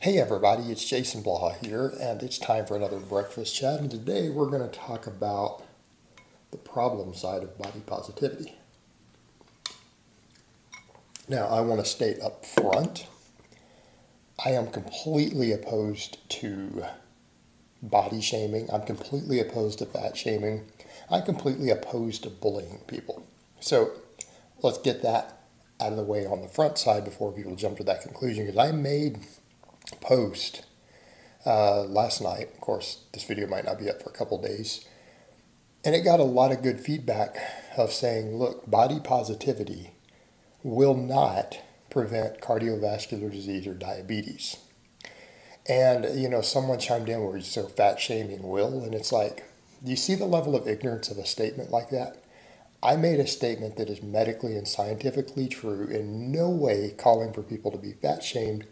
Hey everybody, it's Jason Blaha here, and it's time for another breakfast chat. And today we're going to talk about the problem side of body positivity. Now, I want to state up front, I am completely opposed to body shaming. I'm completely opposed to fat shaming. I'm completely opposed to bullying people. So let's get that out of the way on the front side before people jump to that conclusion, because I made a post last night. Of course, this video might not be up for a couple days. And it got a lot of good feedback of saying, look, body positivity will not prevent cardiovascular disease or diabetes. And, someone chimed in where so fat shaming will. And it's like, do you see the level of ignorance of a statement like that? I made a statement that is medically and scientifically true, in no way calling for people to be fat shamed,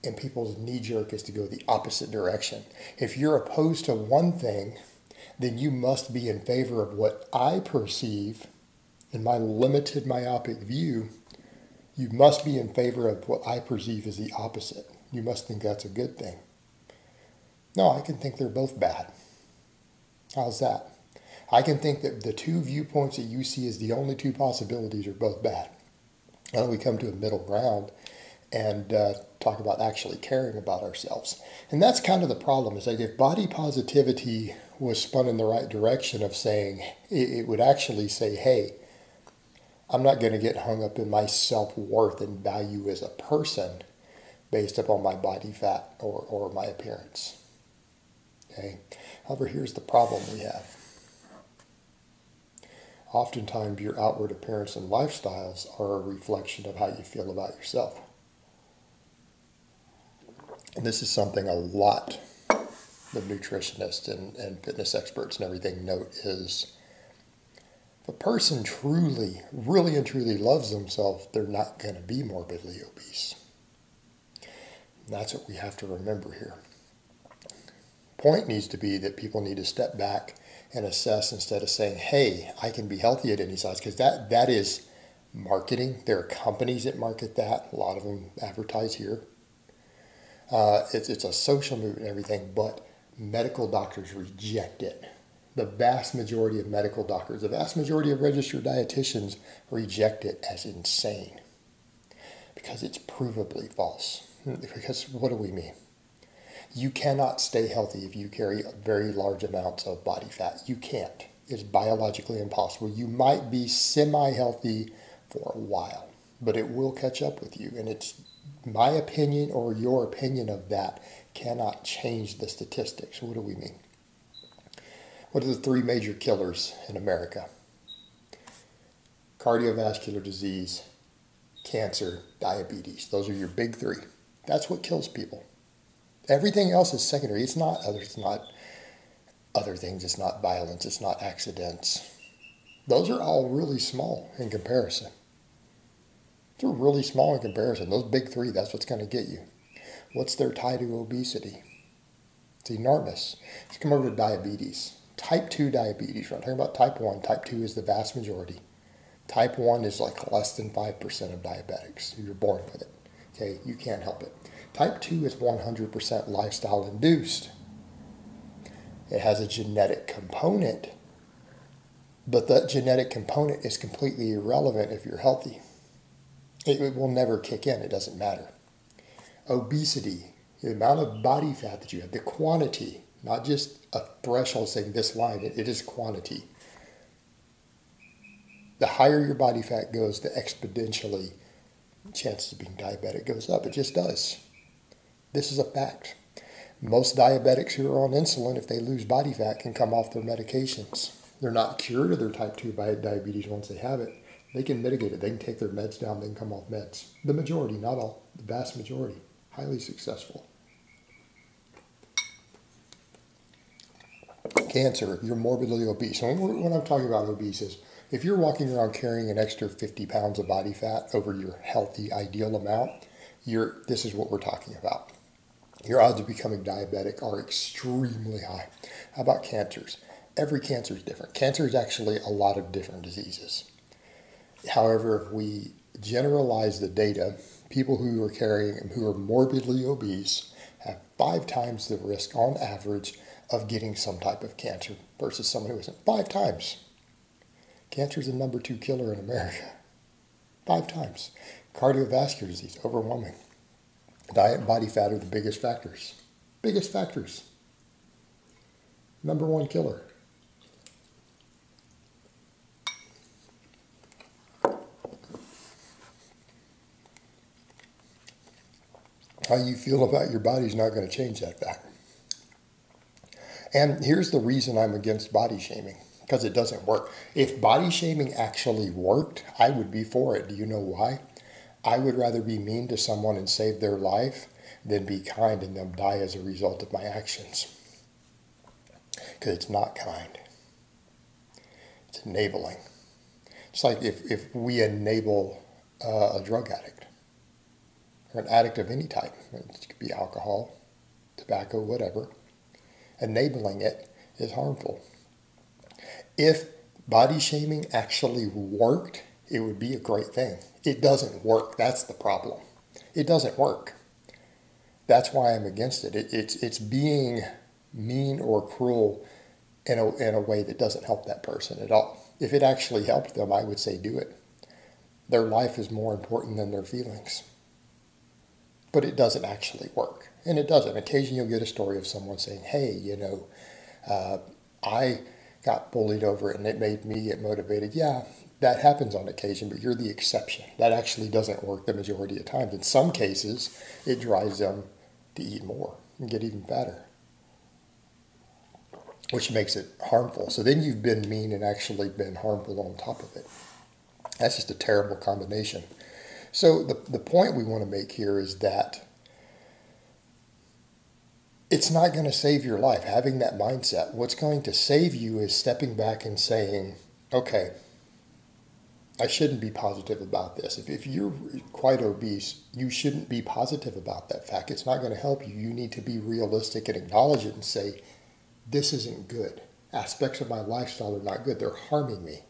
and people's knee jerk is to go the opposite direction. If you're opposed to one thing, then you must be in favor of what I perceive, in my limited myopic view, you must be in favor of what I perceive as the opposite. You must think that's a good thing. No, I can think they're both bad. How's that? I can think that the two viewpoints that you see as the only two possibilities are both bad. And we come to a middle ground and talk about actually caring about ourselves. And that's kind of the problem, is like if body positivity was spun in the right direction of saying, it would actually say, hey, I'm not going to get hung up in my self-worth and value as a person based upon my body fat or my appearance. Okay. However, here's the problem we have. Oftentimes, your outward appearance and lifestyles are a reflection of how you feel about yourself. And this is something a lot of nutritionists and fitness experts and everything note is, if a person truly, really and truly loves themselves, they're not going to be morbidly obese. And that's what we have to remember here. Point needs to be that people need to step back and assess instead of saying, hey, I can be healthy at any size, because that is marketing. There are companies that market that. A lot of them advertise here. It's a social movement and everything, but medical doctors reject it. The vast majority of medical doctors, the vast majority of registered dietitians reject it as insane because it's provably false. Because what do we mean? You cannot stay healthy if you carry very large amounts of body fat. You can't. It's biologically impossible. You might be semi-healthy for a while, but it will catch up with you. And it's my opinion or your opinion of that cannot change the statistics. What do we mean? What are the three major killers in America? Cardiovascular disease, cancer, diabetes. Those are your big three. That's what kills people. Everything else is secondary. It's not other things. It's not violence. It's not accidents. Those are all really small in comparison. They're really small in comparison. Those big three, that's what's going to get you. What's their tie to obesity? It's enormous. Let's come over to diabetes. Type 2 diabetes. We're not talking about type 1. Type 2 is the vast majority. Type 1 is like less than 5% of diabetics. You're born with it. Okay, you can't help it. Type 2 is 100% lifestyle induced. It has a genetic component, but that genetic component is completely irrelevant if you're healthy. It will never kick in. It doesn't matter. Obesity, the amount of body fat that you have, the quantity, not just a threshold saying this line, it is quantity. The higher your body fat goes, the exponentially chances of being diabetic goes up. It just does. This is a fact. Most diabetics who are on insulin, if they lose body fat, can come off their medications. They're not cured of their type 2 diabetes once they have it. They can mitigate it. They can take their meds down. They can come off meds. The majority, not all. The vast majority. Highly successful. Cancer, if you're morbidly obese. And when I'm talking about obese is, if you're walking around carrying an extra 50 pounds of body fat over your healthy, ideal amount, this is what we're talking about. Your odds of becoming diabetic are extremely high. How about cancers? Every cancer is different. Cancer is actually a lot of different diseases. However, if we generalize the data, people who are morbidly obese have 5 times the risk on average of getting some type of cancer versus someone who isn't. 5 times. Cancer is the number 2 killer in America. 5 times. Cardiovascular disease, overwhelming. Diet and body fat are the biggest factors. Biggest factors. Number 1 killer. How you feel about your body is not going to change that fact. And here's the reason I'm against body shaming, because it doesn't work. If body shaming actually worked, I would be for it. Do you know why? I would rather be mean to someone and save their life than be kind and them die as a result of my actions. Because it's not kind. It's enabling. It's like if we enable a drug addict, or an addict of any type, it could be alcohol, tobacco, whatever, enabling it is harmful. If body shaming actually worked, it would be a great thing. It doesn't work. That's the problem. It doesn't work. That's why I'm against it. It's being mean or cruel in a way that doesn't help that person at all. If it actually helped them, I would say do it. Their life is more important than their feelings. But it doesn't actually work. And it doesn't. Occasionally you'll get a story of someone saying, hey, I got bullied over it and it made me get motivated. Yeah, that happens on occasion, but you're the exception. That actually doesn't work the majority of times. In some cases, it drives them to eat more and get even fatter, which makes it harmful. So then you've been mean and actually been harmful on top of it. That's just a terrible combination. So the point we want to make here is that it's not going to save your life, having that mindset. What's going to save you is stepping back and saying, okay, I shouldn't be positive about this. If you're quite obese, you shouldn't be positive about that fact. It's not going to help you. You need to be realistic and acknowledge it and say, this isn't good. Aspects of my lifestyle are not good. They're harming me.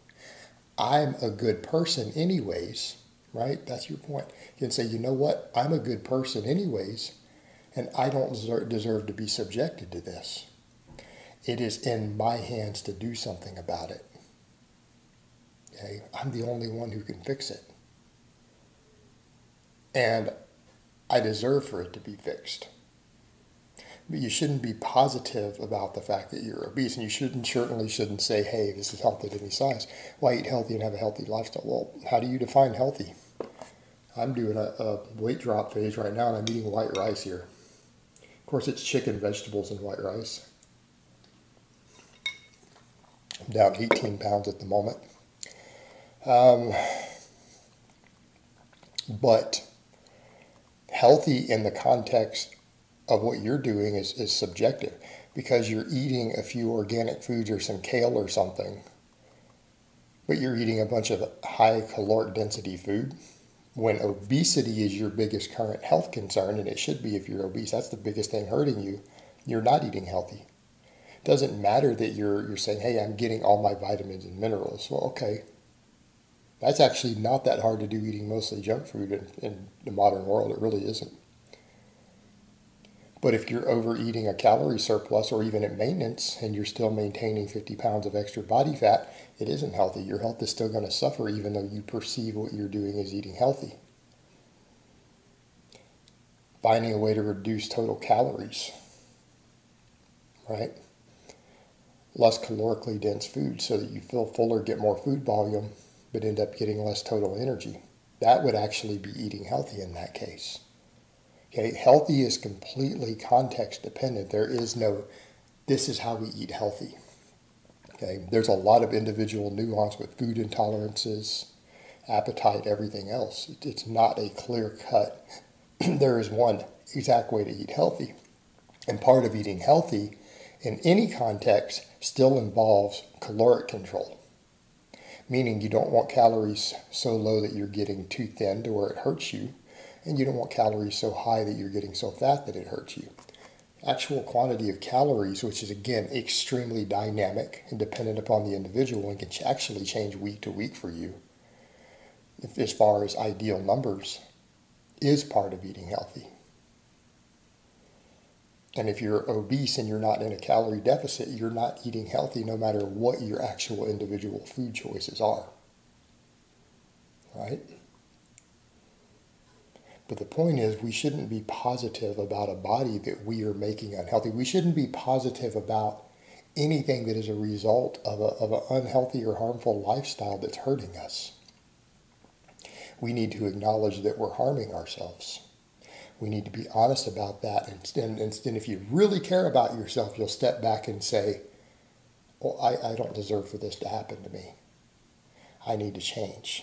I'm a good person anyways, right? That's your point. You can say, you know what? I'm a good person anyways, and I don't deserve to be subjected to this. It is in my hands to do something about it. Okay? I'm the only one who can fix it. And I deserve for it to be fixed. But you shouldn't be positive about the fact that you're obese, and you certainly shouldn't say, hey, this is healthy at any size. Why eat healthy and have a healthy lifestyle? Well, how do you define healthy? I'm doing a weight drop phase right now, and I'm eating white rice here. Of course, it's chicken, vegetables, and white rice. I'm down 18 pounds at the moment. But healthy in the context of what you're doing is subjective, because you're eating a few organic foods or some kale or something, but you're eating a bunch of high caloric density food. When obesity is your biggest current health concern, and it should be if you're obese, that's the biggest thing hurting you, you're not eating healthy. It doesn't matter that you're saying, hey, I'm getting all my vitamins and minerals. Well, okay. That's actually not that hard to do, eating mostly junk food in the modern world. It really isn't. But if you're overeating a calorie surplus or even at maintenance and you're still maintaining 50 pounds of extra body fat, it isn't healthy. Your health is still going to suffer even though you perceive what you're doing as eating healthy. Finding a way to reduce total calories, right? Less calorically dense food so that you feel fuller, get more food volume, but end up getting less total energy. That would actually be eating healthy in that case. Okay, healthy is completely context dependent. There is no, this is how we eat healthy. Okay, there's a lot of individual nuance with food intolerances, appetite, everything else. It's not a clear cut. There is one exact way to eat healthy. And part of eating healthy in any context still involves caloric control. Meaning you don't want calories so low that you're getting too thin to where it hurts you. And you don't want calories so high that you're getting so fat that it hurts you. Actual quantity of calories, which is again extremely dynamic and dependent upon the individual and can actually change week to week for you, as far as ideal numbers, is part of eating healthy. And if you're obese and you're not in a calorie deficit, you're not eating healthy no matter what your actual individual food choices are. Right? But the point is, we shouldn't be positive about a body that we are making unhealthy. We shouldn't be positive about anything that is a result of an unhealthy or harmful lifestyle that's hurting us. We need to acknowledge that we're harming ourselves. We need to be honest about that. And if you really care about yourself, you'll step back and say, well, I don't deserve for this to happen to me. I need to change.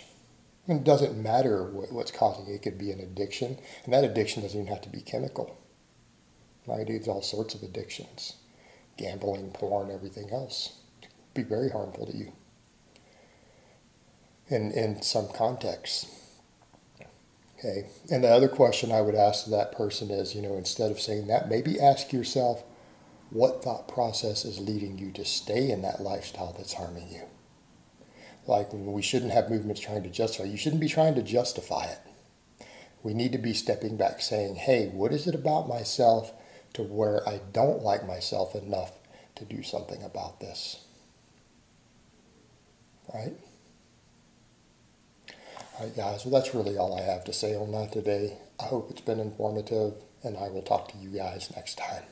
And it doesn't matter what's causing it. It could be an addiction. And that addiction doesn't even have to be chemical. Right? It's all sorts of addictions. Gambling, porn, everything else. It can be very harmful to you. In some contexts. Okay. And the other question I would ask that person is, instead of saying that, maybe ask yourself, what thought process is leading you to stay in that lifestyle that's harming you? Like, we shouldn't have movements trying to justify. You shouldn't be trying to justify it. We need to be stepping back saying, hey, what is it about myself to where I don't like myself enough to do something about this? Right? All right, guys, well, that's really all I have to say on that today. I hope it's been informative, and I will talk to you guys next time.